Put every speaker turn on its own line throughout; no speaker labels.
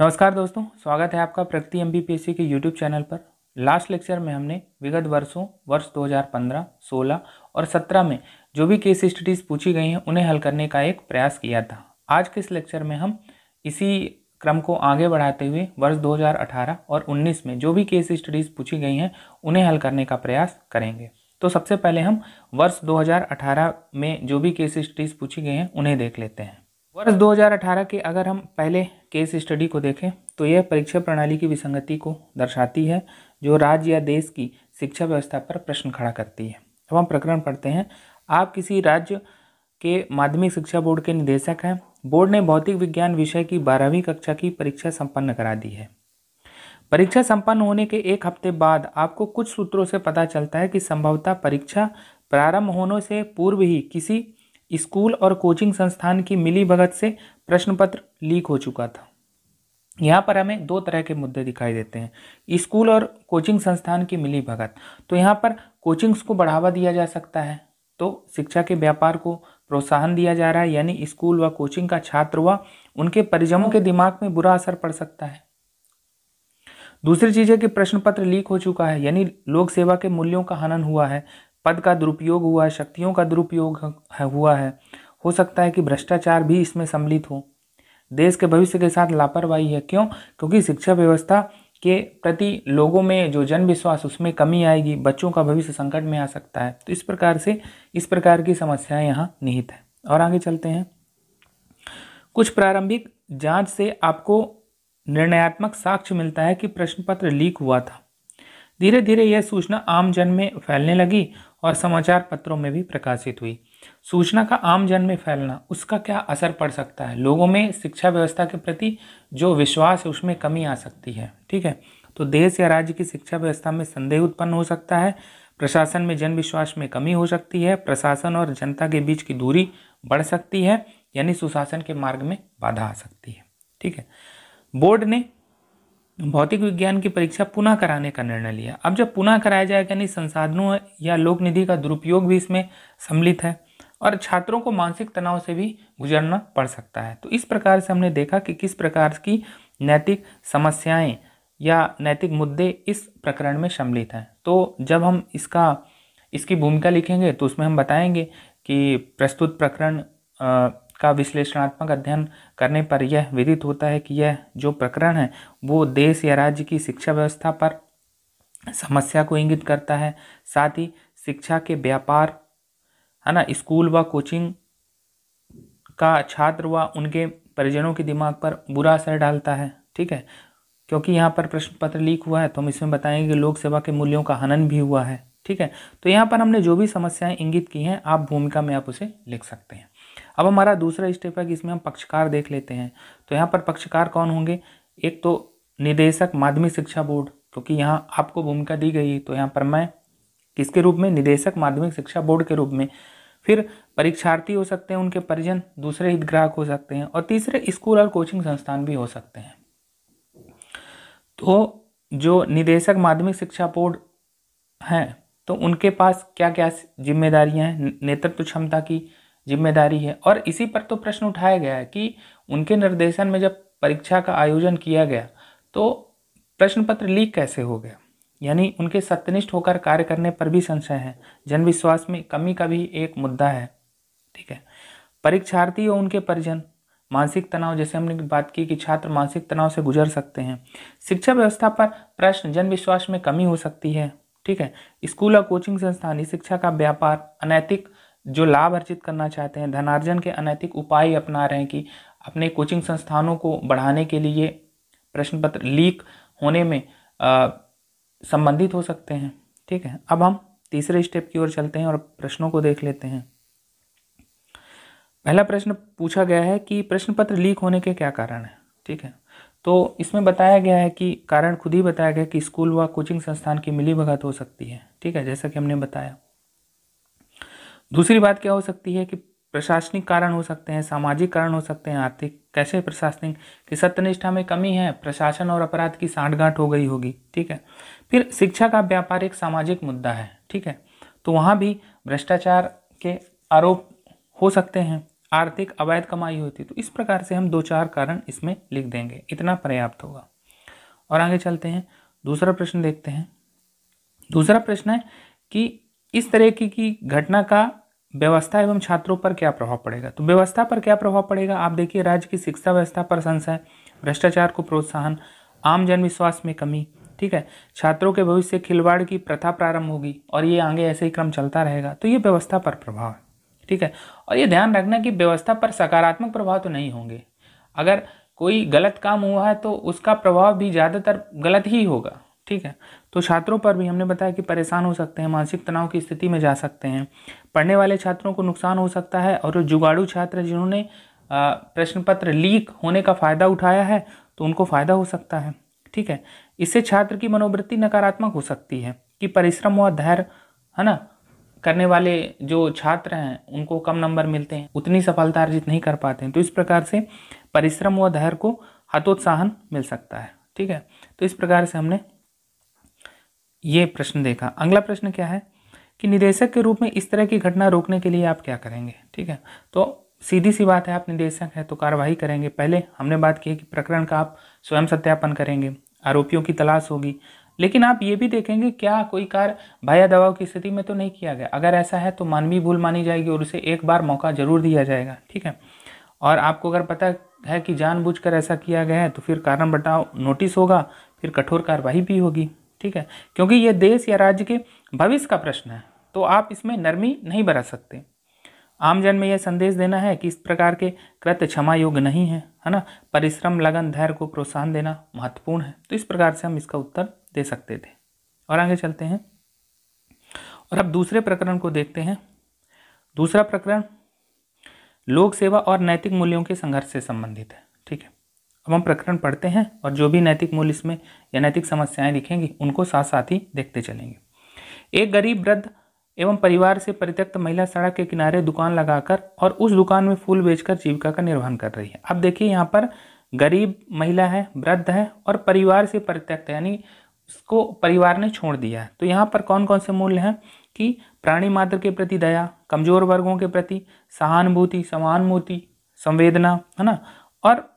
नमस्कार दोस्तों, स्वागत है आपका प्रगति एमपीपीएससी के यूट्यूब चैनल पर। लास्ट लेक्चर में हमने विगत वर्षों वर्ष 2015, 16 और 17 में जो भी केस स्टडीज़ पूछी गई हैं उन्हें हल करने का एक प्रयास किया था। आज के इस लेक्चर में हम इसी क्रम को आगे बढ़ाते हुए वर्ष 2018 और 19 में जो भी केस स्टडीज़ पूछी गई हैं उन्हें हल करने का प्रयास करेंगे। तो सबसे पहले हम वर्ष 2018 में जो भी केस स्टडीज़ पूछी गई हैं उन्हें देख लेते हैं। वर्ष 2018 के अगर हम पहले केस स्टडी को देखें तो यह परीक्षा प्रणाली की विसंगति को दर्शाती है जो राज्य या देश की शिक्षा व्यवस्था पर प्रश्न खड़ा करती है। अब हम प्रकरण पढ़ते हैं। आप किसी राज्य के माध्यमिक शिक्षा बोर्ड के निदेशक हैं। बोर्ड ने भौतिक विज्ञान विषय की 12वीं कक्षा की परीक्षा संपन्न करा दी है। परीक्षा संपन्न होने के एक हफ्ते बाद आपको कुछ सूत्रों से पता चलता है कि संभवतः परीक्षा प्रारंभ होने से पूर्व ही किसी स्कूल और कोचिंग संस्थान की मिलीभगत से प्रश्न पत्र लीक हो चुका था। यहाँ पर हमें दो तरह के मुद्दे दिखाई देते हैं। स्कूल और कोचिंग संस्थान की मिलीभगत, तो यहाँ पर कोचिंग्स को बढ़ावा दिया जा सकता है, तो शिक्षा के व्यापार को प्रोत्साहन दिया जा रहा है, यानी स्कूल व कोचिंग का छात्र व उनके परिजनों के दिमाग में बुरा असर पड़ सकता है। दूसरी चीज़ है कि प्रश्न पत्र लीक हो चुका है, यानी लोक सेवा के मूल्यों का हनन हुआ है, पद का दुरुपयोग हुआ है, शक्तियों का दुरुपयोग हुआ है। हो सकता है कि भ्रष्टाचार भी इसमें सम्मिलित हो। देश के भविष्य के साथ लापरवाही है। क्यों? क्योंकि शिक्षा व्यवस्था के प्रति लोगों में जो जन विश्वास उसमें कमी आएगी, बच्चों का भविष्य संकट में आ सकता है। तो इस प्रकार की समस्याएं यहाँ निहित है। और आगे चलते हैं। कुछ प्रारंभिक जांच से आपको निर्णयात्मक साक्ष्य मिलता है कि प्रश्न पत्र लीक हुआ था। धीरे धीरे यह सूचना आम जन में फैलने लगी और समाचार पत्रों में भी प्रकाशित हुई। सूचना का आम जन में फैलना, उसका क्या असर पड़ सकता है? लोगों में शिक्षा व्यवस्था के प्रति जो विश्वास है उसमें कमी आ सकती है। ठीक है, तो देश या राज्य की शिक्षा व्यवस्था में संदेह उत्पन्न हो सकता है। प्रशासन में जन विश्वास में कमी हो सकती है। प्रशासन और जनता के बीच की दूरी बढ़ सकती है, यानी सुशासन के मार्ग में बाधा आ सकती है। ठीक है, बोर्ड ने भौतिक विज्ञान की परीक्षा पुनः कराने का निर्णय लिया। अब जब पुनः कराया जाएगा, यानी संसाधनों या लोक निधि का दुरुपयोग भी इसमें सम्मिलित है और छात्रों को मानसिक तनाव से भी गुजरना पड़ सकता है। तो इस प्रकार से हमने देखा कि किस प्रकार की नैतिक समस्याएं या नैतिक मुद्दे इस प्रकरण में सम्मिलित हैं। तो जब हम इसकी भूमिका लिखेंगे तो उसमें हम बताएंगे कि प्रस्तुत प्रकरण का विश्लेषणात्मक अध्ययन करने पर यह विदित होता है कि यह जो प्रकरण है वो देश या राज्य की शिक्षा व्यवस्था पर समस्या को इंगित करता है। साथ ही शिक्षा के व्यापार है ना, स्कूल व कोचिंग का छात्र व उनके परिजनों के दिमाग पर बुरा असर डालता है। ठीक है, क्योंकि यहाँ पर प्रश्न पत्र लीक हुआ है तो हम इसमें बताएंगे कि लोक सेवा के मूल्यों का हनन भी हुआ है। ठीक है, तो यहाँ पर हमने जो भी समस्याएं इंगित की हैं आप भूमिका में आप उसे लिख सकते हैं। अब हमारा दूसरा स्टेप है कि इसमें हम पक्षकार देख लेते हैं। तो यहाँ पर पक्षकार कौन होंगे? एक तो निदेशक माध्यमिक शिक्षा बोर्ड, क्योंकि यहाँ आपको भूमिका दी गई, तो यहाँ पर मैं किसके रूप में? निदेशक माध्यमिक शिक्षा बोर्ड के रूप में। फिर परीक्षार्थी हो सकते हैं, उनके परिजन, दूसरे हितग्राहक हो सकते हैं, और तीसरे स्कूल और कोचिंग संस्थान भी हो सकते हैं। तो जो निदेशक माध्यमिक शिक्षा बोर्ड हैं तो उनके पास क्या क्या जिम्मेदारियां हैं? नेतृत्व क्षमता की जिम्मेदारी है। और इसी पर तो प्रश्न उठाया गया है कि उनके निर्देशन में जब परीक्षा का आयोजन किया गया तो प्रश्न पत्र लीक कैसे हो गया, यानी उनके सत्यनिष्ठ होकर कार्य करने पर भी संशय है। जन विश्वास में कमी का भी एक मुद्दा है। ठीक है, परीक्षार्थी और उनके परिजन, मानसिक तनाव, जैसे हमने बात की कि छात्र मानसिक तनाव से गुजर सकते हैं। शिक्षा व्यवस्था पर प्रश्न, जन विश्वास में कमी हो सकती है। ठीक है, स्कूल और कोचिंग संस्थान इस शिक्षा का व्यापार, अनैतिक जो लाभ अर्जित करना चाहते हैं, धनार्जन के अनैतिक उपाय अपना रहे हैं कि अपने कोचिंग संस्थानों को बढ़ाने के लिए प्रश्न पत्र लीक होने में संबंधित हो सकते हैं। ठीक है, अब हम तीसरे स्टेप की ओर चलते हैं और प्रश्नों को देख लेते हैं। पहला प्रश्न पूछा गया है कि प्रश्न पत्र लीक होने के क्या कारण है। ठीक है, तो इसमें बताया गया है कि कारण खुद ही बताया गया कि स्कूल व कोचिंग संस्थान की मिलीभगत हो सकती है। ठीक है, जैसा कि हमने बताया। दूसरी बात क्या हो सकती है कि प्रशासनिक कारण हो सकते हैं, सामाजिक कारण हो सकते हैं, आर्थिक। कैसे प्रशासनिक? कि सत्यनिष्ठा में कमी है, प्रशासन और अपराध की सांठगांठ हो गई होगी। ठीक है, फिर शिक्षा का व्यापार एक सामाजिक मुद्दा है। ठीक है, तो वहाँ भी भ्रष्टाचार के आरोप हो सकते हैं। आर्थिक अवैध कमाई होती। तो इस प्रकार से हम 2-4 कारण इसमें लिख देंगे, इतना पर्याप्त होगा। और आगे चलते हैं, दूसरा प्रश्न देखते हैं। दूसरा प्रश्न है कि इस तरह की घटना का व्यवस्था एवं छात्रों पर क्या प्रभाव पड़ेगा। तो व्यवस्था पर क्या प्रभाव पड़ेगा, आप देखिए, राज्य की शिक्षा व्यवस्था पर संशय, भ्रष्टाचार को प्रोत्साहन, आम जन विश्वास में कमी, ठीक है, छात्रों के भविष्य से खिलवाड़ की प्रथा प्रारंभ होगी, और ये आगे ऐसे ही क्रम चलता रहेगा। तो ये व्यवस्था पर प्रभाव है, ठीक है। और ये ध्यान रखना कि व्यवस्था पर सकारात्मक प्रभाव तो नहीं होंगे। अगर कोई गलत काम हुआ है तो उसका प्रभाव भी ज़्यादातर गलत ही होगा, ठीक है। तो छात्रों पर भी हमने बताया कि परेशान हो सकते हैं, मानसिक तनाव की स्थिति में जा सकते हैं, पढ़ने वाले छात्रों को नुकसान हो सकता है, और जुगाड़ू छात्र जिन्होंने प्रश्न पत्र लीक होने का फ़ायदा उठाया है तो उनको फ़ायदा हो सकता है, ठीक है। इससे छात्र की मनोवृत्ति नकारात्मक हो सकती है कि परिश्रम व धैर्य, है ना, करने वाले जो छात्र हैं उनको कम नंबर मिलते हैं, उतनी सफलता अर्जित नहीं कर पाते हैं। तो इस प्रकार से परिश्रम व धैर्य को हतोत्साहन मिल सकता है, ठीक है। तो इस प्रकार से हमने ये प्रश्न देखा। अगला प्रश्न क्या है कि निदेशक के रूप में इस तरह की घटना रोकने के लिए आप क्या करेंगे, ठीक है। तो सीधी सी बात है, आप निदेशक हैं तो कार्रवाई करेंगे। पहले हमने बात की कि प्रकरण का आप स्वयं सत्यापन करेंगे, आरोपियों की तलाश होगी, लेकिन आप ये भी देखेंगे क्या कोई कार्य भय या दबाव की स्थिति में तो नहीं किया गया। अगर ऐसा है तो मानवीय भूल मानी जाएगी और उसे एक बार मौका जरूर दिया जाएगा, ठीक है। और आपको अगर पता है कि जानबूझकर ऐसा किया गया है तो फिर कारण बताओ नोटिस होगा, फिर कठोर कार्रवाई भी होगी, ठीक है। क्योंकि ये देश या राज्य के भविष्य का प्रश्न है, तो आप इसमें नरमी नहीं बरत सकते। आम जन में यह संदेश देना है कि इस प्रकार के कृत्य क्षमा योग्य नहीं है ना। परिश्रम, लगन, धैर्य को प्रोत्साहन देना महत्वपूर्ण है। तो इस प्रकार से हम इसका उत्तर दे सकते थे। और आगे चलते हैं और अब दूसरे प्रकरण को देखते हैं। दूसरा प्रकरण लोक सेवा और नैतिक मूल्यों के संघर्ष से संबंधित है, ठीक है। अब हम प्रकरण पढ़ते हैं और जो भी नैतिक मूल्य इसमें या नैतिक समस्याएं दिखेंगी उनको साथ साथ ही देखते चलेंगे। एक गरीब वृद्ध एवं परिवार से परित्यक्त महिला सड़क के किनारे दुकान लगाकर और उस दुकान में फूल बेचकर जीविका का निर्वहन कर रही है। अब देखिए, यहाँ पर गरीब महिला है, वृद्ध है और परिवार से परित्यक्त है, यानी उसको परिवार ने छोड़ दिया है। तो यहाँ पर कौन कौन से मूल्य हैं कि प्राणी मात्र के प्रति दया, कमजोर वर्गों के प्रति सहानुभूति, समानुभूति, संवेदना, है ना, और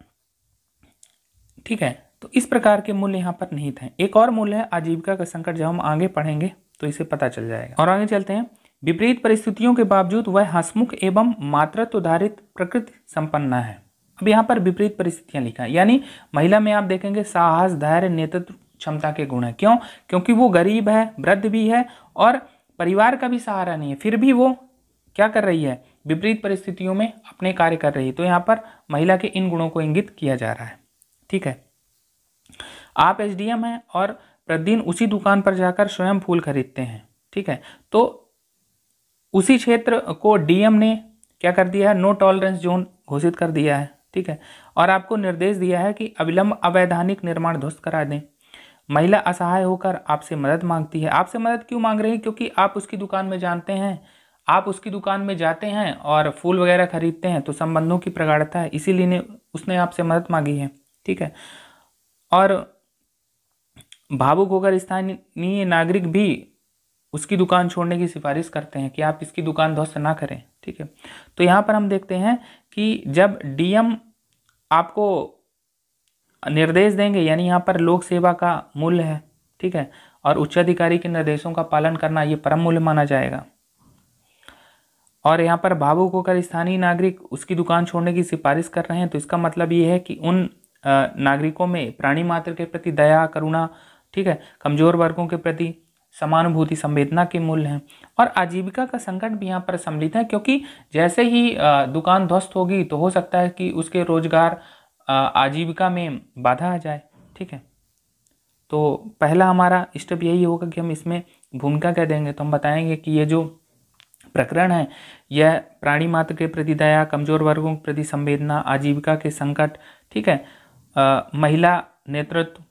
ठीक है। तो इस प्रकार के मूल्य यहाँ पर निहित हैं। एक और मूल्य है आजीविका का संकट, जब हम आगे पढ़ेंगे तो इसे पता चल जाएगा। और आगे चलते हैं। विपरीत परिस्थितियों के बावजूद वह हंसमुख एवं मातृत्वधारित प्रकृति संपन्न है। अब यहाँ पर विपरीत परिस्थितियां लिखा है, यानी महिला में आप देखेंगे साहस, धैर्य, नेतृत्व क्षमता के गुण है। क्यों? क्योंकि वो गरीब है, वृद्ध भी है और परिवार का भी सहारा नहीं है, फिर भी वो क्या कर रही है, विपरीत परिस्थितियों में अपने कार्य कर रही है। तो यहाँ पर महिला के इन गुणों को इंगित किया जा रहा है, ठीक है। आप एसडीएम हैं और प्रतिदिन उसी दुकान पर जाकर स्वयं फूल खरीदते हैं, ठीक है। तो उसी क्षेत्र को डीएम ने क्या कर दिया है, नो टॉलरेंस जोन घोषित कर दिया है, ठीक है। और आपको निर्देश दिया है कि अविलंब अवैधानिक निर्माण ध्वस्त करा दें। महिला असहाय होकर आपसे मदद मांगती है। आपसे मदद क्यों मांग रही है? क्योंकि आप उसकी दुकान में जानते हैं, आप उसकी दुकान में जाते हैं और फूल वगैरह खरीदते हैं, तो संबंधों की प्रगाढ़ता है, इसीलिए उसने आपसे मदद मांगी है, ठीक है। और भावुक होकर स्थानीय नागरिक भी उसकी दुकान छोड़ने की सिफारिश करते हैं कि आप इसकी दुकान ध्वस्त ना करें, ठीक है। तो यहाँ पर हम देखते हैं कि जब डीएम आपको निर्देश देंगे, यानी यहाँ पर लोक सेवा का मूल्य है, ठीक है, और उच्चाधिकारी के निर्देशों का पालन करना ये परम मूल्य माना जाएगा। और यहाँ पर भावुक होकर स्थानीय नागरिक उसकी दुकान छोड़ने की सिफारिश कर रहे हैं, तो इसका मतलब ये है कि उन नागरिकों में प्राणी मात्र के प्रति दया, करुणा, ठीक है, कमजोर वर्गों के प्रति समानुभूति, संवेदना के मूल्य हैं। और आजीविका का संकट भी यहाँ पर सम्मिलित है, क्योंकि जैसे ही दुकान ध्वस्त होगी तो हो सकता है कि उसके रोजगार, आजीविका में बाधा आ जाए, ठीक है। तो पहला हमारा स्टेप यही होगा कि हम इसमें भूमिका क्या देंगे, तो हम बताएंगे कि ये जो प्रकरण है यह प्राणी मात्र के प्रति दया, कमजोर वर्गों के प्रति संवेदना, आजीविका के संकट, ठीक है, महिला नेतृत्व,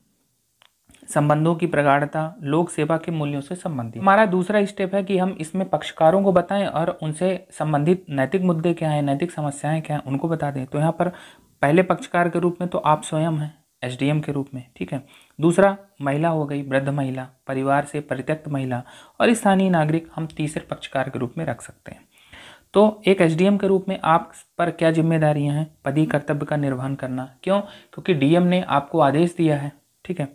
संबंधों की प्रगाढ़ता, लोक सेवा के मूल्यों से संबंधित। हमारा दूसरा स्टेप है कि हम इसमें पक्षकारों को बताएं और उनसे संबंधित नैतिक मुद्दे क्या हैं, नैतिक समस्याएं क्या हैं, उनको बता दें। तो यहाँ पर पहले पक्षकार के रूप में तो आप स्वयं हैं एसडीएम के रूप में, ठीक है। दूसरा महिला हो गई, वृद्ध महिला, परिवार से परित्यक्त महिला और स्थानीय नागरिक, हम तीसरे पक्षकार के रूप में रख सकते हैं। तो एक एसडीएम के रूप में आप पर क्या जिम्मेदारियां हैं? पदीय कर्तव्य का निर्वहन करना। क्यों? क्योंकि डीएम ने आपको आदेश दिया है, ठीक है।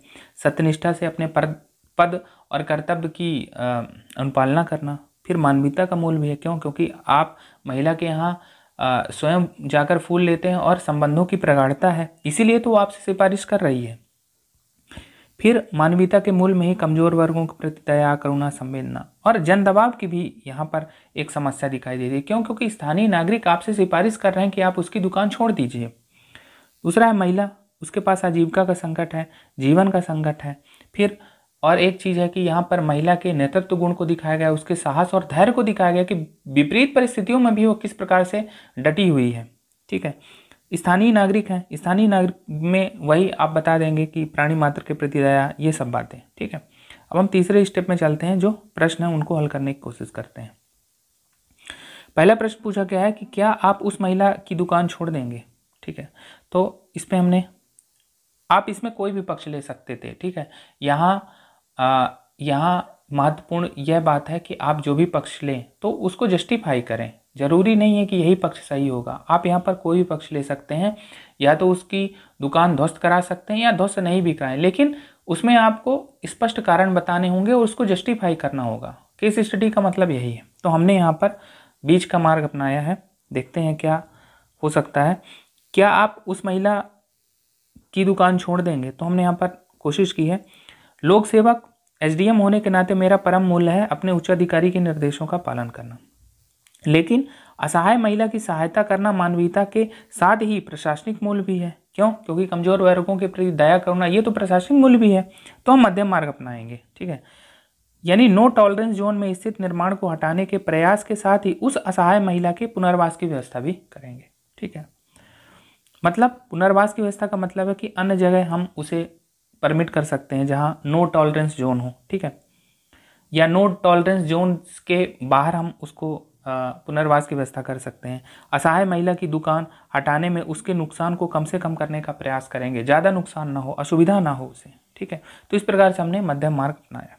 सत्यनिष्ठा से अपने पद और कर्तव्य की अनुपालना करना। फिर मानवीयता का मूल भी है। क्यों? क्योंकि आप महिला के यहाँ स्वयं जाकर फूल लेते हैं और संबंधों की प्रगाढ़ता है, इसीलिए तो वो आपसे सिफारिश कर रही है। फिर मानवीयता के मूल में ही कमजोर वर्गों के प्रति दया, करुणा, संवेदना और जन दबाव की भी यहाँ पर एक समस्या दिखाई दे रही है। क्यों? क्योंकि स्थानीय नागरिक आपसे सिफारिश कर रहे हैं कि आप उसकी दुकान छोड़ दीजिए। दूसरा है महिला, उसके पास आजीविका का संकट है, जीवन का संकट है। फिर और एक चीज़ है कि यहाँ पर महिला के नेतृत्व गुण को दिखाया गया, उसके साहस और धैर्य को दिखाया गया कि विपरीत परिस्थितियों में भी वो किस प्रकार से डटी हुई है, ठीक है। स्थानीय नागरिक हैं, स्थानीय नागरिक में वही आप बता देंगे कि प्राणी मात्र के प्रति दया, ये सब बातें, ठीक है। अब हम तीसरे स्टेप में चलते हैं, जो प्रश्न है उनको हल करने की कोशिश करते हैं। पहला प्रश्न पूछा गया है कि क्या आप उस महिला की दुकान छोड़ देंगे, ठीक है। तो इस पे हमने, आप इसमें कोई भी पक्ष ले सकते थे, ठीक है। यहाँ महत्वपूर्ण यह बात है कि आप जो भी पक्ष लें तो उसको जस्टिफाई करें। जरूरी नहीं है कि यही पक्ष सही होगा, आप यहाँ पर कोई भी पक्ष ले सकते हैं। या तो उसकी दुकान ध्वस्त करा सकते हैं या ध्वस्त नहीं भी कराएं, लेकिन उसमें आपको स्पष्ट कारण बताने होंगे और उसको जस्टिफाई करना होगा। केस स्टडी का मतलब यही है। तो हमने यहाँ पर बीच का मार्ग अपनाया है। देखते हैं क्या हो सकता है। क्या आप उस महिला की दुकान छोड़ देंगे? तो हमने यहाँ पर कोशिश की है। लोक सेवक एसडीएम होने के नाते मेरा परम मूल्य है अपने उच्च अधिकारी के निर्देशों का पालन करना, लेकिन असहाय महिला की सहायता करना मानवीयता के साथ ही प्रशासनिक मूल्य भी है। क्यों? क्योंकि कमजोर वर्गों के प्रति दया करना ये तो प्रशासनिक मूल्य भी है। तो हम मध्यम मार्ग अपनाएंगे, ठीक है। यानी नो टॉलरेंस जोन में स्थित निर्माण को हटाने के प्रयास के साथ ही उस असहाय महिला के पुनर्वास की व्यवस्था भी करेंगे, ठीक है। मतलब पुनर्वास की व्यवस्था का मतलब है कि अन्य जगह हम उसे परमिट कर सकते हैं जहां नो टॉलरेंस जोन हो, ठीक है, या नो टॉलरेंस जोन के बाहर हम उसको पुनर्वास की व्यवस्था कर सकते हैं। असहाय महिला की दुकान हटाने में उसके नुकसान को कम से कम करने का प्रयास करेंगे, ज़्यादा नुकसान ना हो, असुविधा ना हो उसे, ठीक है। तो इस प्रकार से हमने मध्यम मार्ग अपनाया।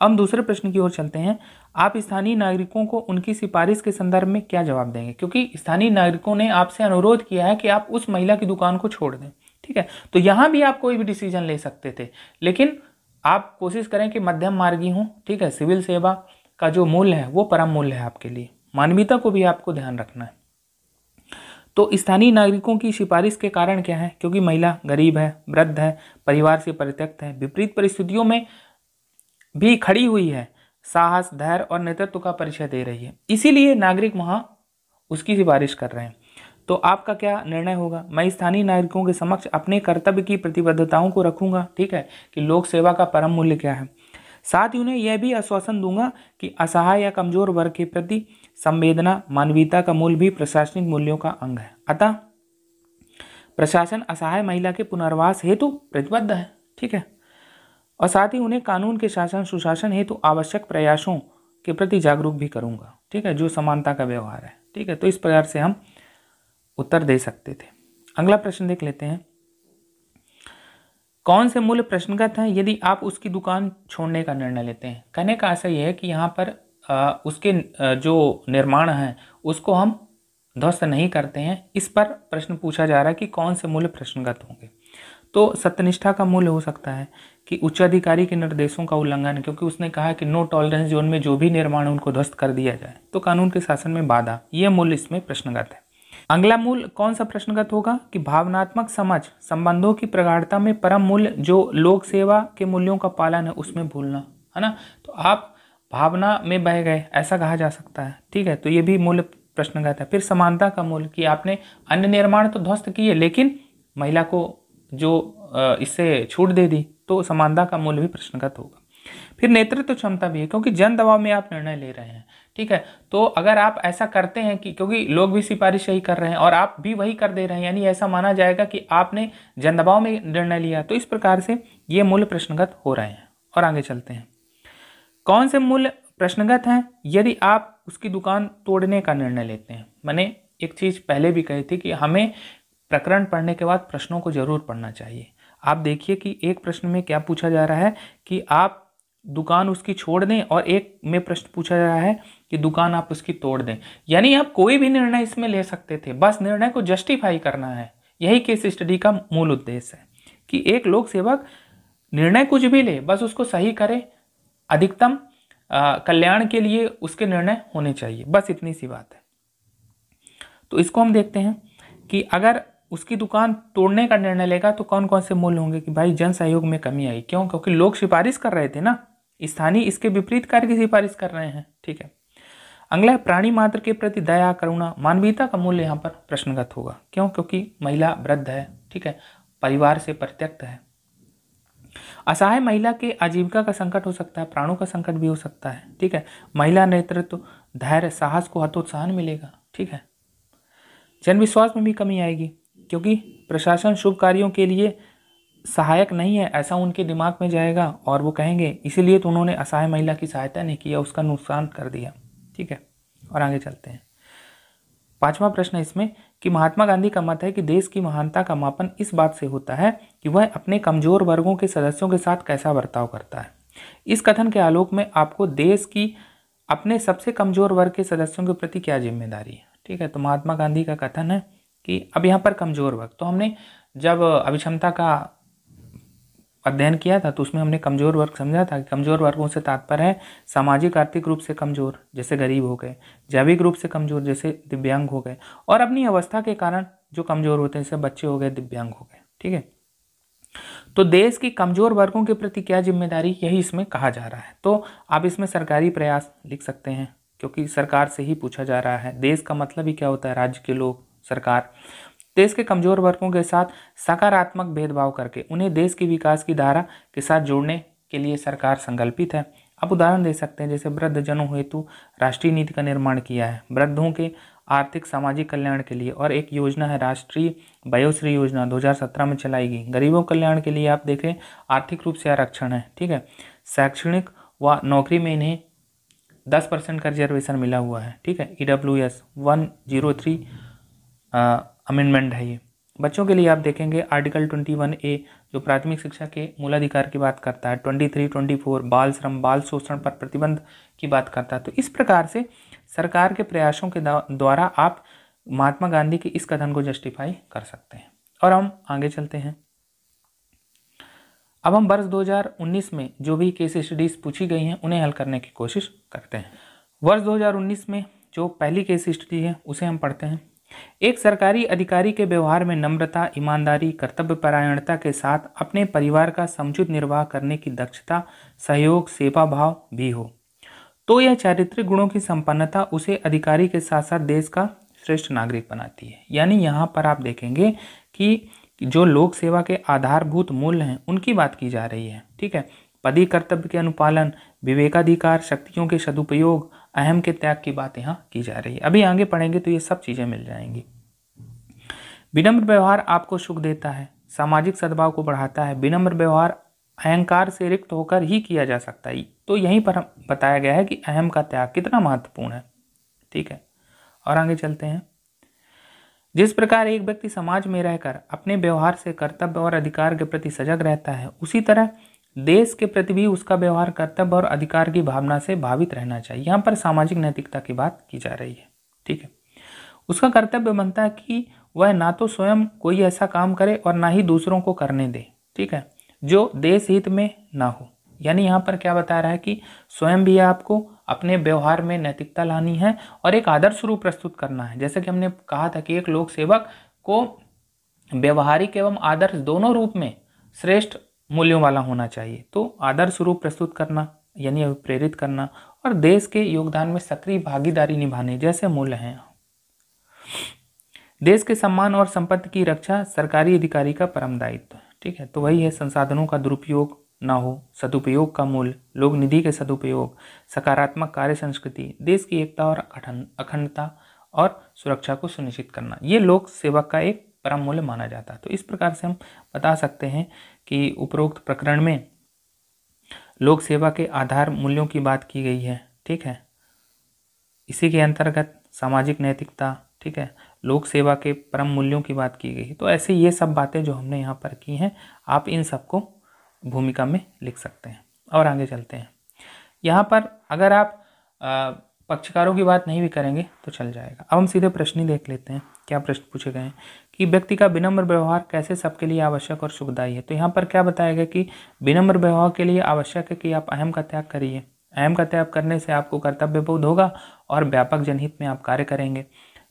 अब हम दूसरे प्रश्न की ओर चलते हैं। आप स्थानीय नागरिकों को उनकी सिफारिश के संदर्भ में क्या जवाब देंगे? क्योंकि स्थानीय नागरिकों ने आपसे अनुरोध किया है कि आप उस महिला की दुकान को छोड़ दें, ठीक है। तो यहाँ भी आप कोई भी डिसीजन ले सकते थे, लेकिन आप कोशिश करें कि मध्यम मार्गी हों, ठीक है। सिविल सेवा का जो मूल्य है वो परम मूल्य है आपके लिए। मानवीयता को भी आपको ध्यान रखना है। तो स्थानीय नागरिकों की सिफारिश के कारण क्या है? क्योंकि महिला गरीब है, वृद्ध है, परिवार से परित्यक्त है, विपरीत परिस्थितियों में भी खड़ी हुई है, साहस, धैर्य और नेतृत्व का परिचय दे रही है, इसीलिए नागरिक वहां उसकी सिफारिश कर रहे हैं। तो आपका क्या निर्णय होगा? मैं स्थानीय नागरिकों के समक्ष अपने कर्तव्य की प्रतिबद्धताओं को रखूंगा, ठीक है, कि लोक सेवा का परम मूल्य क्या है। साथ ही उन्हें यह भी आश्वासन दूंगा कि असहाय या कमजोर वर्ग के प्रति संवेदना, मानवीयता का मूल्य भी प्रशासनिक मूल्यों का अंग है। अतः प्रशासन असहाय महिला के पुनर्वास हेतु प्रतिबद्ध है, ठीक है। और साथ ही उन्हें कानून के शासन सुशासन हेतु आवश्यक प्रयासों के प्रति जागरूक भी करूंगा, ठीक है, जो समानता का व्यवहार है, ठीक है। तो इस प्रकार से हम उत्तर दे सकते थे। अगला प्रश्न देख लेते हैं। कौन से मूल्य प्रश्नगत हैं यदि आप उसकी दुकान छोड़ने का निर्णय लेते हैं? कहने का आशय यह है कि यहाँ पर उसके जो निर्माण है उसको हम ध्वस्त नहीं करते हैं। इस पर प्रश्न पूछा जा रहा है कि कौन से मूल्य प्रश्नगत होंगे। तो सत्यनिष्ठा का मूल्य हो सकता है कि उच्चाधिकारी के निर्देशों का उल्लंघन, क्योंकि उसने कहा कि नो टॉलरेंस जोन में जो भी निर्माण है उनको ध्वस्त कर दिया जाए, तो कानून के शासन में बाधा, यह मूल्य इसमें प्रश्नगत है। अगला मूल्य कौन सा प्रश्नगत होगा कि भावनात्मक समझ, संबंधों की प्रगाढ़ता में परम मूल्य जो लोक सेवा के मूल्यों का पालन है उसमें भूलना, है ना। तो आप भावना में बह गए, ऐसा कहा जा सकता है, ठीक है। तो ये भी मूल्य प्रश्नगत है। फिर समानता का मूल्य कि आपने अन्य निर्माण तो ध्वस्त किए लेकिन महिला को जो इससे छूट दे दी, तो समानता का मूल्य भी प्रश्नगत होगा। फिर नेतृत्व क्षमता भी है, क्योंकि जन दबाव में आप निर्णय ले रहे हैं, ठीक है। तो अगर आप ऐसा करते हैं कि क्योंकि लोग भी सिफारिश यही कर रहे हैं और आप भी वही कर दे रहे हैं, यानी ऐसा माना जाएगा कि आपने जन दबाव में निर्णय लिया, तो इस प्रकार से ये मूल्य प्रश्नगत हो रहे हैं। और आगे चलते हैं। कौन से मूल्य प्रश्नगत हैं यदि आप उसकी दुकान तोड़ने का निर्णय लेते हैं? मैंने एक चीज पहले भी कही थी कि हमें प्रकरण पढ़ने के बाद प्रश्नों को जरूर पढ़ना चाहिए। आप देखिए कि एक प्रश्न में क्या पूछा जा रहा है कि आप दुकान उसकी छोड़ दें, और एक में प्रश्न पूछा जा रहा है कि दुकान आप उसकी तोड़ दें। यानी आप कोई भी निर्णय इसमें ले सकते थे, बस निर्णय को जस्टिफाई करना है। यही केस स्टडी का मूल उद्देश्य है कि एक लोक सेवक निर्णय कुछ भी ले, बस उसको सही करे, अधिकतम कल्याण के लिए उसके निर्णय होने चाहिए, बस इतनी सी बात है। तो इसको हम देखते हैं कि अगर उसकी दुकान तोड़ने का निर्णय लेगा तो कौन कौन से मूल्य होंगे। कि भाई जन सहयोग में कमी आई, क्यों? क्योंकि लोग सिफारिश कर रहे थे ना, स्थानीय इसके विपरीत कार्य की सिफारिश कर रहे हैं। ठीक है, अगला है प्राणी मात्र के प्रति दया, करुणा, मानवीयता का मूल्य यहाँ पर प्रश्नगत होगा। क्यों? क्योंकि महिला वृद्ध है, ठीक है, परिवार से परित्यक्त है। असहाय महिला के आजीविका का संकट हो सकता है, प्राणों का संकट भी हो सकता है। ठीक है, महिला नेतृत्व, धैर्य, साहस को हतोत्साहन मिलेगा। ठीक है, जन विश्वास में भी कमी आएगी, क्योंकि प्रशासन शुभ कार्यों के लिए सहायक नहीं है, ऐसा उनके दिमाग में जाएगा और वो कहेंगे इसीलिए तो उन्होंने असहाय महिला की सहायता नहीं किया, उसका नुकसान कर दिया। ठीक है, और आगे चलते हैं। 5वां प्रश्न है इसमें कि महात्मा गांधी का मत है कि देश की महानता का मापन इस बात से होता है कि वह अपने कमजोर वर्गों के सदस्यों के साथ कैसा बर्ताव करता है। इस कथन के आलोक में आपको देश की अपने सबसे कमजोर वर्ग के सदस्यों के प्रति क्या जिम्मेदारी है। ठीक है, तो महात्मा गांधी का कथन है कि अब यहाँ पर कमजोर वर्ग, तो हमने जब अभिक्षमता का अध्ययन किया था तो उसमें हमने कमजोर वर्ग समझा था कि कमजोर वर्गों से तात्पर्य है सामाजिक आर्थिक रूप से कमजोर जैसे गरीब हो गए, जैविक रूप से कमजोर जैसे दिव्यांग हो गए, और अपनी अवस्था के कारण जो कमजोर होते हैं जैसे बच्चे हो गए, दिव्यांग हो गए। ठीक है, तो देश की कमजोर वर्गों के प्रति क्या जिम्मेदारी, यही इसमें कहा जा रहा है। तो आप इसमें सरकारी प्रयास लिख सकते हैं, क्योंकि सरकार से ही पूछा जा रहा है। देश का मतलब ही क्या होता है? राज्य के लोग, सरकार। देश के कमजोर वर्गों के साथ सकारात्मक भेदभाव करके उन्हें देश की विकास की धारा के साथ जोड़ने के लिए सरकार संकल्पित है। आप उदाहरण दे सकते हैं, जैसे वृद्धजनों हेतु राष्ट्रीय नीति का निर्माण किया है, वृद्धों के आर्थिक सामाजिक कल्याण के लिए, और एक योजना है राष्ट्रीय वयोश्री योजना 2017 में चलाई गई। गरीबों कल्याण के लिए आप देखें आर्थिक रूप से आरक्षण है। ठीक है, शैक्षणिक व नौकरी में इन्हें 10% का रिजर्वेशन मिला हुआ है। ठीक है, EWS 103 अमेंडमेंट है ये। बच्चों के लिए आप देखेंगे आर्टिकल 21A जो प्राथमिक शिक्षा के मूलाधिकार की बात करता है, 23, 24 बाल श्रम, बाल शोषण पर प्रतिबंध की बात करता है। तो इस प्रकार से सरकार के प्रयासों के द्वारा आप महात्मा गांधी के इस कथन को जस्टिफाई कर सकते हैं। और हम आगे चलते हैं। अब हम वर्ष 2019 में जो भी केस स्टडीज पूछी गई हैं उन्हें हल करने की कोशिश करते हैं। वर्ष 2019 में जो पहली केस स्टडी है उसे हम पढ़ते हैं। एक सरकारी अधिकारी के व्यवहार में नम्रता, ईमानदारी, कर्तव्यपरायणता के साथ अपने परिवार का समुचित निर्वाह करने की दक्षता, सहयोग, सेवा भाव भी हो तो यह चारित्रिक गुणों की संपन्नता उसे अधिकारी के साथ साथ देश का श्रेष्ठ नागरिक बनाती है। यानी यहाँ पर आप देखेंगे कि जो लोक सेवा के आधारभूत मूल्य हैं उनकी बात की जा रही है। ठीक है, पदी कर्तव्य के अनुपालन, विवेकाधिकार, शक्तियों के सदुपयोग, अहम के त्याग की बात यहाँ की जा रही है। अभी आगे पढ़ेंगे तो ये सब चीजें मिल जाएंगी। विनम्र व्यवहार आपको सुख देता है, सामाजिक सद्भाव को बढ़ाता है। विनम्र व्यवहार अहंकार से रिक्त होकर ही किया जा सकता है। तो यहीं पर बताया गया है कि अहम का त्याग कितना महत्वपूर्ण है। ठीक है, और आगे चलते हैं। जिस प्रकार एक व्यक्ति समाज में रहकर अपने व्यवहार से कर्तव्य और अधिकार के प्रति सजग रहता है, उसी तरह देश के प्रति भी उसका व्यवहार कर्तव्य और अधिकार की भावना से भावित रहना चाहिए। यहाँ पर सामाजिक नैतिकता की बात की जा रही है। ठीक है, उसका कर्तव्य बनता है कि वह ना तो स्वयं कोई ऐसा काम करे और ना ही दूसरों को करने दे। ठीक है, जो देश हित में ना हो। यानी यहाँ पर क्या बता रहा है कि स्वयं भी आपको अपने व्यवहार में नैतिकता लानी है और एक आदर्श रूप प्रस्तुत करना है। जैसे कि हमने कहा था कि एक लोक सेवक को व्यवहारिक एवं आदर्श दोनों रूप में श्रेष्ठ मूल्यों वाला होना चाहिए। तो आदर्श रूप प्रस्तुत करना यानी प्रेरित करना और देश के योगदान में सक्रिय भागीदारी निभाने जैसे मूल्य हैं। देश के सम्मान और संपत्ति की रक्षा सरकारी अधिकारी का परम दायित्व है। ठीक है, तो वही है संसाधनों का दुरुपयोग ना हो, सदुपयोग का मूल्य, लोक निधि के सदुपयोग, सकारात्मक कार्य संस्कृति, देश की एकता और अखंडता और सुरक्षा को सुनिश्चित करना, ये लोक सेवक का एक परम मूल्य माना जाता है। तो इस प्रकार से हम बता सकते हैं कि उपरोक्त प्रकरण में लोक सेवा के आधार मूल्यों की बात की गई है। ठीक है, इसी के अंतर्गत सामाजिक नैतिकता, ठीक है, लोक सेवा के परम मूल्यों की बात की गई है। तो ऐसे ये सब बातें जो हमने यहाँ पर की हैं, आप इन सबको भूमिका में लिख सकते हैं। और आगे चलते हैं। यहाँ पर अगर आप पक्षकारों की बात नहीं भी करेंगे तो चल जाएगा। अब हम सीधे प्रश्न ही देख लेते हैं, क्या प्रश्न पूछे गए हैं कि व्यक्ति का विनम्र व्यवहार कैसे सबके लिए आवश्यक और सुखदायी है। तो यहाँ पर क्या बताया गया कि विनम्र व्यवहार के लिए आवश्यक है कि आप अहम का त्याग करिए। अहम का त्याग करने से आपको कर्तव्य बोध होगा और व्यापक जनहित में आप कार्य करेंगे,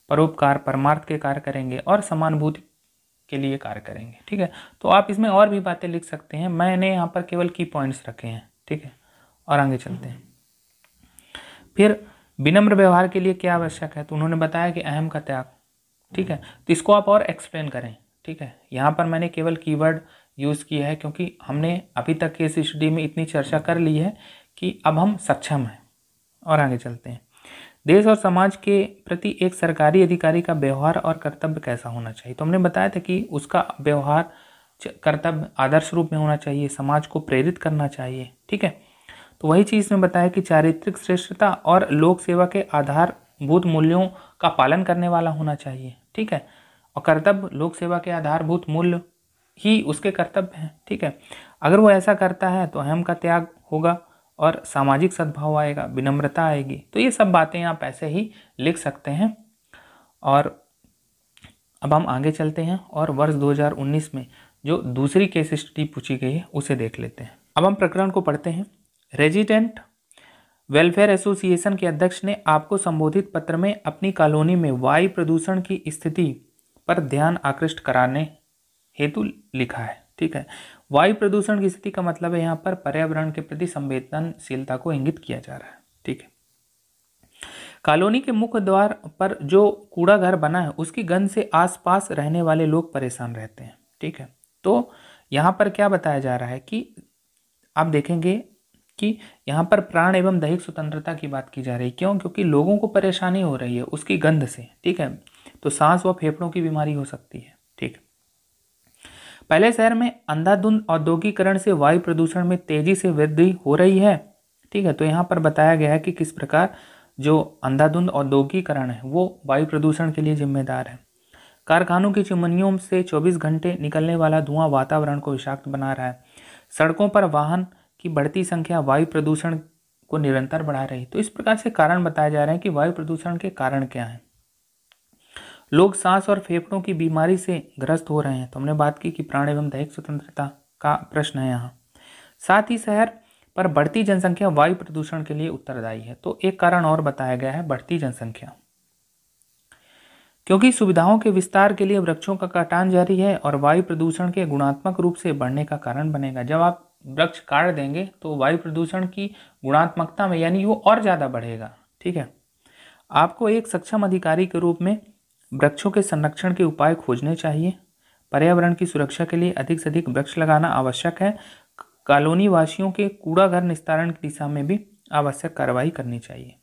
परोपकार परमार्थ के कार्य करेंगे और समानुभूति के लिए कार्य करेंगे। ठीक है, तो आप इसमें और भी बातें लिख सकते हैं, मैंने यहाँ पर केवल की पॉइंट्स रखे हैं। ठीक है, और आगे चलते हैं। फिर विनम्र व्यवहार के लिए क्या आवश्यक है, तो उन्होंने बताया कि अहम का त्याग। ठीक है, तो इसको आप और एक्सप्लेन करें। ठीक है, यहाँ पर मैंने केवल कीवर्ड यूज़ किया है क्योंकि हमने अभी तक केस स्टडी में इतनी चर्चा कर ली है कि अब हम सक्षम हैं। और आगे चलते हैं। देश और समाज के प्रति एक सरकारी अधिकारी का व्यवहार और कर्तव्य कैसा होना चाहिए। तो हमने बताया था कि उसका व्यवहार कर्तव्य आदर्श रूप में होना चाहिए, समाज को प्रेरित करना चाहिए। ठीक है, तो वही चीज़ में बताया कि चारित्रिक श्रेष्ठता और लोक सेवा के आधारभूत मूल्यों का पालन करने वाला होना चाहिए। ठीक है, और कर्तव्य लोक सेवा के आधारभूत मूल्य ही उसके कर्तव्य हैं। ठीक है, अगर वो ऐसा करता है तो अहम का त्याग होगा और सामाजिक सद्भाव आएगा, विनम्रता आएगी। तो ये सब बातें आप ऐसे ही लिख सकते हैं। और अब हम आगे चलते हैं और वर्ष 2019 में जो दूसरी केस स्टडी पूछी गई है उसे देख लेते हैं। अब हम प्रकरण को पढ़ते हैं। रेजिडेंट वेलफेयर एसोसिएशन के अध्यक्ष ने आपको संबोधित पत्र में अपनी कॉलोनी में वायु प्रदूषण की स्थिति पर ध्यान आकृष्ट कराने हेतु लिखा है। ठीक है, वायु प्रदूषण की स्थिति का मतलब है यहाँ पर पर्यावरण के प्रति संवेदनशीलता को इंगित किया जा रहा है। ठीक है, कॉलोनी के मुख्य द्वार पर जो कूड़ा घर बना है उसकी गंध से आसपास रहने वाले लोग परेशान रहते हैं। ठीक है, तो यहाँ पर क्या बताया जा रहा है कि आप देखेंगे कि यहाँ पर प्राण एवं दैहिक स्वतंत्रता की बात की जा रही है। क्यों? क्योंकि लोगों को परेशानी हो रही है उसकी गंध से। ठीक है, तो सांस व फेफड़ों की बीमारी हो सकती है। ठीक, पहले शहर में अंधाधुंध औद्योगिकरण से वायु प्रदूषण में तेजी से वृद्धि हो रही है। ठीक है, तो यहाँ पर बताया गया है कि किस प्रकार जो अंधाधुंध औद्योगिकरण है वो वायु प्रदूषण के लिए जिम्मेदार है। कारखानों की चिमनियों से 24 घंटे निकलने वाला धुआं वातावरण को विषाक्त बना रहा है। सड़कों पर वाहन की बढ़ती संख्या वायु प्रदूषण को निरंतर बढ़ा रही। तो इस प्रकार से कारण बताए जा रहे हैं कि वायु प्रदूषण के कारण क्या हैं। लोग सांस और फेफड़ों की बीमारी से ग्रस्त हो रहे हैं। तो हमने बात की कि प्राण एवं दैहिक स्वतंत्रता का प्रश्न है यहाँ। साथ ही शहर पर बढ़ती जनसंख्या वायु प्रदूषण के लिए उत्तरदायी है। तो एक कारण और बताया गया है, बढ़ती जनसंख्या, क्योंकि सुविधाओं के विस्तार के लिए वृक्षों का काटान जारी है और वायु प्रदूषण के गुणात्मक रूप से बढ़ने का कारण बनेगा। जब आप वृक्ष काट देंगे तो वायु प्रदूषण की गुणात्मकता में यानी वो और ज़्यादा बढ़ेगा। ठीक है, आपको एक सक्षम अधिकारी के रूप में वृक्षों के संरक्षण के उपाय खोजने चाहिए। पर्यावरण की सुरक्षा के लिए अधिक से अधिक वृक्ष लगाना आवश्यक है। कॉलोनी वासियों के कूड़ा घर निस्तारण की दिशा में भी आवश्यक कार्रवाई करनी चाहिए।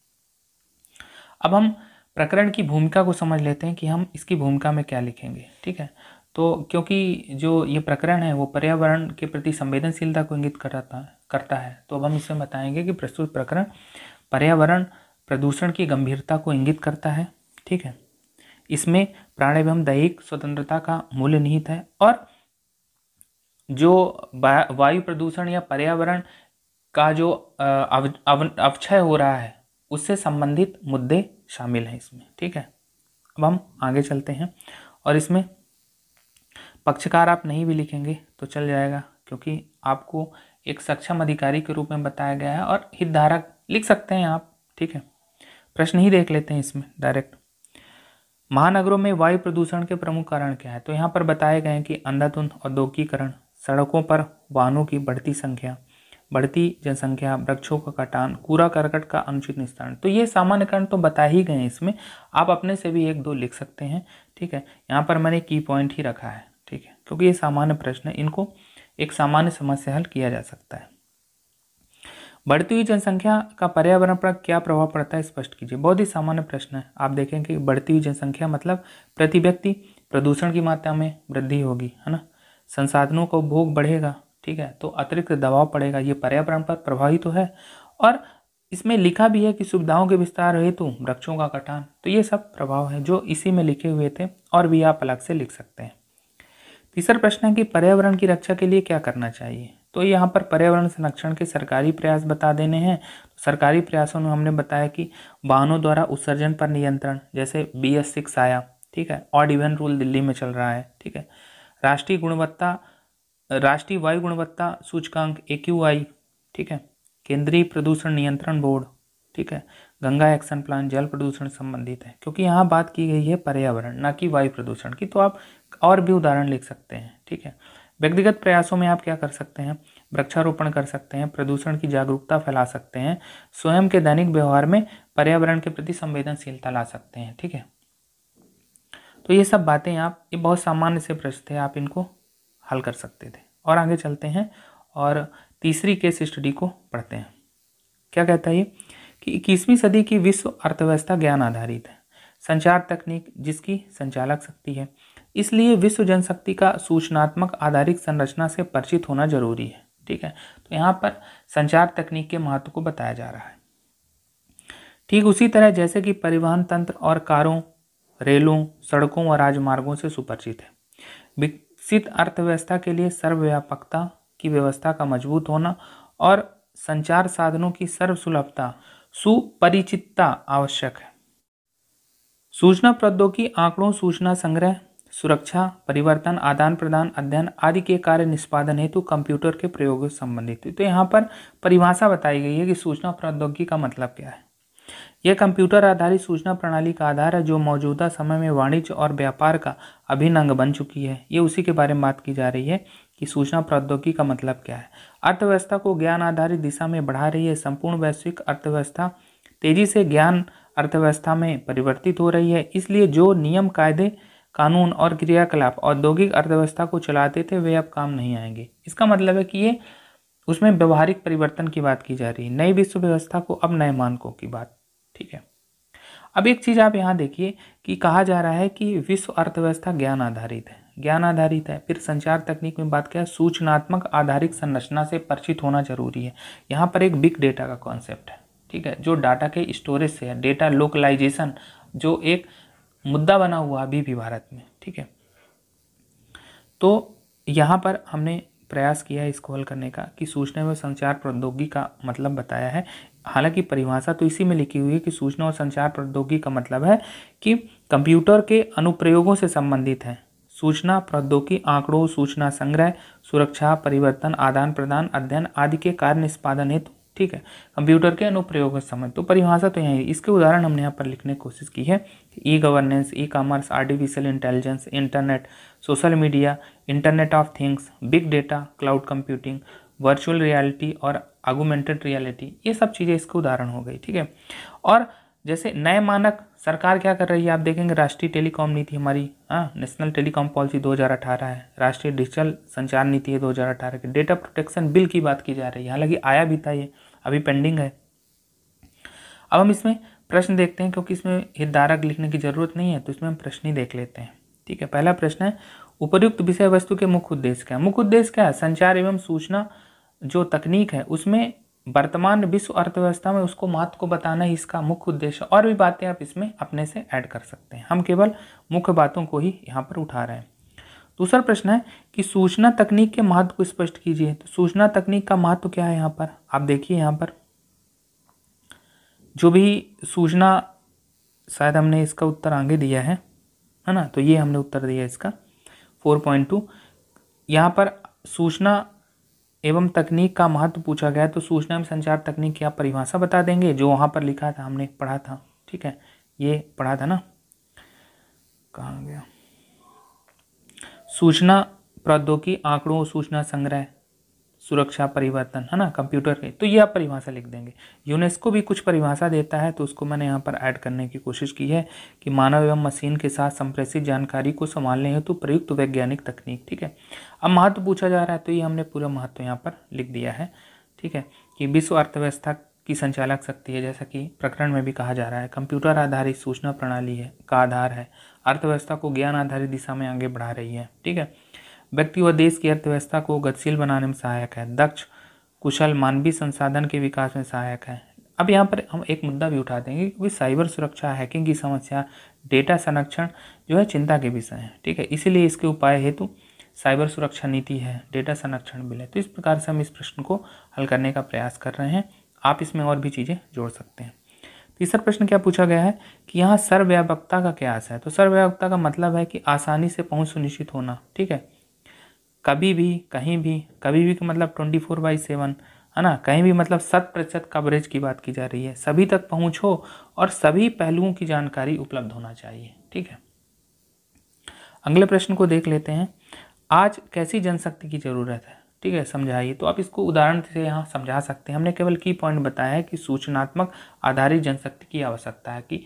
अब हम प्रकरण की भूमिका को समझ लेते हैं कि हम इसकी भूमिका में क्या लिखेंगे। ठीक है, तो क्योंकि जो ये प्रकरण है वो पर्यावरण के प्रति संवेदनशीलता को इंगित करता है, तो अब हम इसमें बताएंगे कि प्रस्तुत प्रकरण पर्यावरण प्रदूषण की गंभीरता को इंगित करता है। ठीक है, इसमें प्राण एवं दैहिक स्वतंत्रता का मूल्य निहित है और जो वायु प्रदूषण या पर्यावरण का जो अवक्षय हो रहा है उससे संबंधित मुद्दे शामिल हैं इसमें। ठीक है, अब हम आगे चलते हैं और इसमें पक्षकार आप नहीं भी लिखेंगे तो चल जाएगा क्योंकि आपको एक सक्षम अधिकारी के रूप में बताया गया है, और हितधारक लिख सकते हैं आप। ठीक है, प्रश्न ही देख लेते हैं इसमें डायरेक्ट। महानगरों में वायु प्रदूषण के प्रमुख कारण क्या है। तो यहाँ पर बताए गए हैं कि अंधाधुंध औद्योगिकरण, सड़कों पर वाहनों की बढ़ती संख्या, बढ़ती जनसंख्या, वृक्षों का कटान, कूड़ा करकट का अनुचित निस्तारण। तो ये सामान्य कारण तो बता ही गए हैं, इसमें आप अपने से भी एक दो लिख सकते हैं। ठीक है, यहाँ पर मैंने की पॉइंट ही रखा है। ठीक है, क्योंकि ये सामान्य प्रश्न है, इनको एक सामान्य समस्या हल किया जा सकता है। बढ़ती हुई जनसंख्या का पर्यावरण पर क्या प्रभाव पड़ता है स्पष्ट कीजिए। बहुत ही सामान्य प्रश्न है। आप देखेंगे कि बढ़ती हुई जनसंख्या मतलब प्रति व्यक्ति प्रदूषण की मात्रा में वृद्धि होगी, है ना। संसाधनों का उपभोग बढ़ेगा। ठीक है, तो अतिरिक्त दबाव पड़ेगा, ये पर्यावरण पर प्रभावी तो है। और इसमें लिखा भी है कि सुविधाओं के विस्तार हेतु वृक्षों का कटान। तो ये सब प्रभाव है जो इसी में लिखे हुए थे, और भी आप अलग से लिख सकते हैं। तीसरा प्रश्न है कि पर्यावरण की रक्षा के लिए क्या करना चाहिए। तो तो यहाँ पर पर्यावरण संरक्षण के सरकारी प्रयास बता देने हैं। तो सरकारी प्रयासों में हमने बताया कि वाहनों द्वारा उत्सर्जन पर नियंत्रण, जैसे BS6 आया, ठीक है, ऑड इवन रूल दिल्ली में चल रहा है, ठीक है। राष्ट्रीय वायु गुणवत्ता सूचकांक AQI, ठीक है। केंद्रीय प्रदूषण नियंत्रण बोर्ड, ठीक है। गंगा एक्शन प्लान जल प्रदूषण संबंधित है, क्योंकि यहाँ बात की गई है पर्यावरण ना कि वायु प्रदूषण की। तो आप और भी उदाहरण लिख सकते हैं, ठीक है। व्यक्तिगत प्रयासों में आप क्या कर सकते हैं, वृक्षारोपण कर सकते हैं, प्रदूषण की जागरूकता फैला सकते हैं, स्वयं के दैनिक व्यवहार में पर्यावरण के प्रति संवेदनशीलता ला सकते हैं, ठीक है। तो ये सब बातें ये बहुत सामान्य से प्रश्न थे, आप इनको हल कर सकते थे। और आगे चलते हैं और तीसरी केस स्टडी को पढ़ते हैं। क्या कहता है ये कि 21वीं सदी की विश्व अर्थव्यवस्था ज्ञान आधारित है, संचार तकनीक जिसकी संचालक शक्ति है, इसलिए विश्व जनशक्ति का सूचनात्मक आधारित संरचना से परिचित होना जरूरी है, ठीक है। तो यहाँ पर संचार तकनीक के महत्व को बताया जा रहा है। ठीक उसी तरह जैसे कि परिवहन तंत्र और कारों, रेलों, सड़कों और राजमार्गों से सुपरिचित है, विकसित अर्थव्यवस्था के लिए सर्वव्यापकता की व्यवस्था का मजबूत होना और संचार साधनों की सर्वसुलभता, सुपरिचितता आवश्यक है। सूचना प्रौद्योगिकी आंकड़ों, सूचना संग्रह, सुरक्षा, परिवर्तन, आदान प्रदान, अध्ययन आदि के कार्य निष्पादन हेतु कंप्यूटर के प्रयोग से संबंधित है। तो यहाँ पर परिभाषा बताई गई है कि सूचना प्रौद्योगिकी का मतलब क्या है। यह कंप्यूटर आधारित सूचना प्रणाली का आधार है जो मौजूदा समय में वाणिज्य और व्यापार का अभिन्न अंग बन चुकी है। ये उसी के बारे में बात की जा रही है कि सूचना प्रौद्योगिकी का मतलब क्या है। अर्थव्यवस्था को ज्ञान आधारित दिशा में बढ़ा रही है। संपूर्ण वैश्विक अर्थव्यवस्था तेजी से ज्ञान अर्थव्यवस्था में परिवर्तित हो रही है, इसलिए जो नियम, कायदे, कानून और क्रियाकलाप औद्योगिक अर्थव्यवस्था को चलाते थे वे अब काम नहीं आएंगे। इसका मतलब है कि ये उसमें व्यवहारिक परिवर्तन की बात की जा रही है, नई विश्व व्यवस्था को अब नए मानकों की बात, ठीक है। अब एक चीज आप यहाँ देखिए कि कहा जा रहा है कि विश्व अर्थव्यवस्था ज्ञान आधारित है, ज्ञान आधारित है। फिर संचार तकनीक में बात किया, सूचनात्मक आधारित संरचना से परिचित होना जरूरी है। यहाँ पर एक बिग डेटा का कॉन्सेप्ट है, ठीक है, जो डाटा के स्टोरेज से है, डेटा लोकलाइजेशन जो एक मुद्दा बना हुआ अभी भी भारत में, ठीक है। तो यहाँ पर हमने प्रयास किया है इसको हल करने का कि सूचना व संचार प्रौद्योगिकी का मतलब बताया है। हालांकि परिभाषा तो इसी में लिखी हुई है कि सूचना और संचार प्रौद्योगिकी का मतलब है कि कंप्यूटर के अनुप्रयोगों से संबंधित है। सूचना प्रौद्योगिकी आंकड़ों, सूचना संग्रह, सुरक्षा, परिवर्तन, आदान प्रदान, अध्ययन आदि के कार्य निष्पादन हेतु, ठीक है, कंप्यूटर के अनुप्रयोग समझ। तो परिभाषा तो यही, इसके उदाहरण हमने यहाँ पर लिखने की कोशिश की है। E governance, e commerce, artificial intelligence, internet, social media, internet of things, big data, cloud computing, virtual reality और ऑगमेंटेड रियलिटी, ये सब चीज़ें इसके उदाहरण हो गई, ठीक है। और जैसे नए मानक सरकार क्या कर रही है, आप देखेंगे राष्ट्रीय टेलीकॉम नीति हमारी, नेशनल टेलीकॉम पॉलिसी 2018 है, राष्ट्रीय डिजिटल संचार नीति है 2018 की, डेटा प्रोटेक्शन बिल की बात की जा रही है, हालांकि आया भी था, ये अभी पेंडिंग है। अब हम इसमें प्रश्न देखते हैं, क्योंकि इसमें हितधारक लिखने की जरूरत नहीं है, तो इसमें हम प्रश्न ही देख लेते हैं, ठीक है। पहला प्रश्न है, उपर्युक्त विषय वस्तु के मुख्य उद्देश्य क्या है। मुख्य उद्देश्य क्या है, संचार एवं सूचना जो तकनीक है उसमें वर्तमान विश्व अर्थव्यवस्था में उसको महत्व को बताना ही इसका मुख्य उद्देश्य। और भी बातें आप इसमें अपने से ऐड कर सकते हैं, हम केवल मुख्य बातों को ही यहाँ पर उठा रहे हैं। दूसरा प्रश्न है कि सूचना तकनीक के महत्व को स्पष्ट कीजिए। तो सूचना तकनीक का महत्व क्या है, यहाँ पर आप देखिए, यहाँ पर जो भी सूचना, शायद हमने इसका उत्तर आगे दिया है ना, तो ये हमने उत्तर दिया इसका 4.2। यहाँ पर सूचना एवं तकनीक का महत्व पूछा गया, तो सूचना एवं संचार तकनीक की आप परिभाषा बता देंगे, जो वहाँ पर लिखा था, हमने पढ़ा था, ठीक है, ये पढ़ा था ना, कहाँ गया, सूचना प्रौद्योगिकी आंकड़ों, सूचना संग्रह, सुरक्षा, परिवर्तन, है ना, कंप्यूटर के, तो ये आप परिभाषा लिख देंगे। यूनेस्को भी कुछ परिभाषा देता है, तो उसको मैंने यहाँ पर ऐड करने की कोशिश की है कि मानव एवं मशीन के साथ संप्रेषित जानकारी को संभालने हेतु प्रयुक्त वैज्ञानिक तकनीक, ठीक है। अब महत्व पूछा जा रहा है, तो ये हमने पूरा महत्व यहाँ पर लिख दिया है, ठीक है, कि विश्व अर्थव्यवस्था की संचालक शक्ति है, जैसा कि प्रकरण में भी कहा जा रहा है, कंप्यूटर आधारित सूचना प्रणाली है का आधार है, अर्थव्यवस्था को ज्ञान आधारित दिशा में आगे बढ़ा रही है, ठीक है, व्यक्ति व देश की अर्थव्यवस्था को गतिशील बनाने में सहायक है, दक्ष कुशल मानवीय संसाधन के विकास में सहायक है। अब यहाँ पर हम एक मुद्दा भी उठा देंगे कि साइबर सुरक्षा, हैकिंग की समस्या, डेटा संरक्षण जो है चिंता के विषय है, ठीक है, इसीलिए इसके उपाय हेतु साइबर सुरक्षा नीति है, डेटा संरक्षण बिल है। तो इस प्रकार से हम इस प्रश्न को हल करने का प्रयास कर रहे हैं। आप इसमें और भी चीज़ें जोड़ सकते हैं। तीसरा प्रश्न क्या पूछा गया है कि यहाँ सर्वव्यापकता का क्या अर्थ है। तो सर्वव्यापकता का मतलब है कि आसानी से पहुँच सुनिश्चित होना, ठीक है, कभी भी कहीं भी, कभी भी का मतलब 24/7, है ना, कहीं भी मतलब 100% कवरेज की बात की जा रही है, सभी तक पहुँच हो और सभी पहलुओं की जानकारी उपलब्ध होना चाहिए, ठीक है। अगले प्रश्न को देख लेते हैं। आज कैसी जनशक्ति की ज़रूरत है, ठीक है, समझाइए। तो आप इसको उदाहरण से यहाँ समझा सकते हैं। हमने केवल की पॉइंट बताया है कि सूचनात्मक आधारित जनशक्ति की आवश्यकता है, कि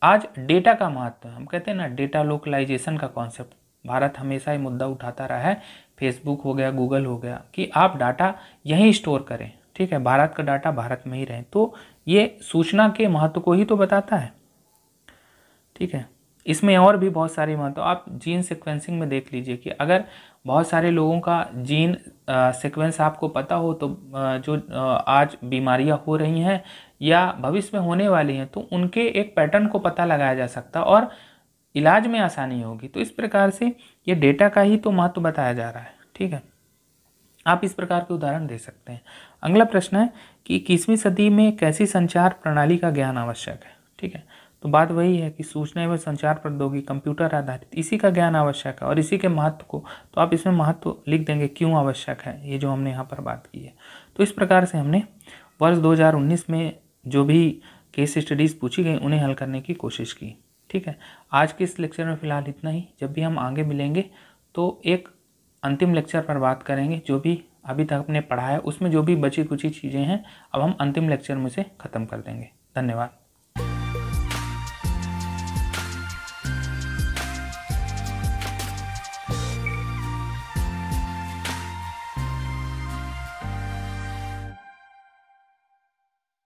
आज डेटा का महत्व है। हम कहते हैं ना, डेटा लोकलाइजेशन का कॉन्सेप्ट भारत हमेशा ही मुद्दा उठाता रहा है। फेसबुक हो गया, गूगल हो गया, कि आप डाटा यहीं स्टोर करें, ठीक है, भारत का डाटा भारत में ही रहे। तो ये सूचना के महत्व को ही तो बताता है, ठीक है। इसमें और भी बहुत सारी महत्व, आप जीन सीक्वेंसिंग में देख लीजिए कि अगर बहुत सारे लोगों का जीन सीक्वेंस आपको पता हो तो जो आज बीमारियां हो रही हैं या भविष्य में होने वाली हैं, तो उनके एक पैटर्न को पता लगाया जा सकता और इलाज में आसानी होगी। तो इस प्रकार से ये डेटा का ही तो महत्व बताया जा रहा है, ठीक है। आप इस प्रकार के उदाहरण दे सकते हैं। अगला प्रश्न है कि 21वीं सदी में कैसी संचार प्रणाली का ज्ञान आवश्यक है, ठीक है। तो बात वही है कि सूचना एवं संचार प्रौद्योगिकी कंप्यूटर आधारित, इसी का ज्ञान आवश्यक है और इसी के महत्व को, तो आप इसमें महत्व लिख देंगे क्यों आवश्यक है, ये जो हमने यहाँ पर बात की है। तो इस प्रकार से हमने वर्ष 2019 में जो भी केस स्टडीज़ पूछी गई उन्हें हल करने की कोशिश की, ठीक है। आज के इस लेक्चर में फ़िलहाल इतना ही। जब भी हम आगे मिलेंगे तो एक अंतिम लेक्चर पर बात करेंगे। जो भी अभी तक हमने पढ़ा है उसमें जो भी बची कुची चीज़ें हैं अब हम अंतिम लेक्चर में से ख़त्म कर देंगे। धन्यवाद।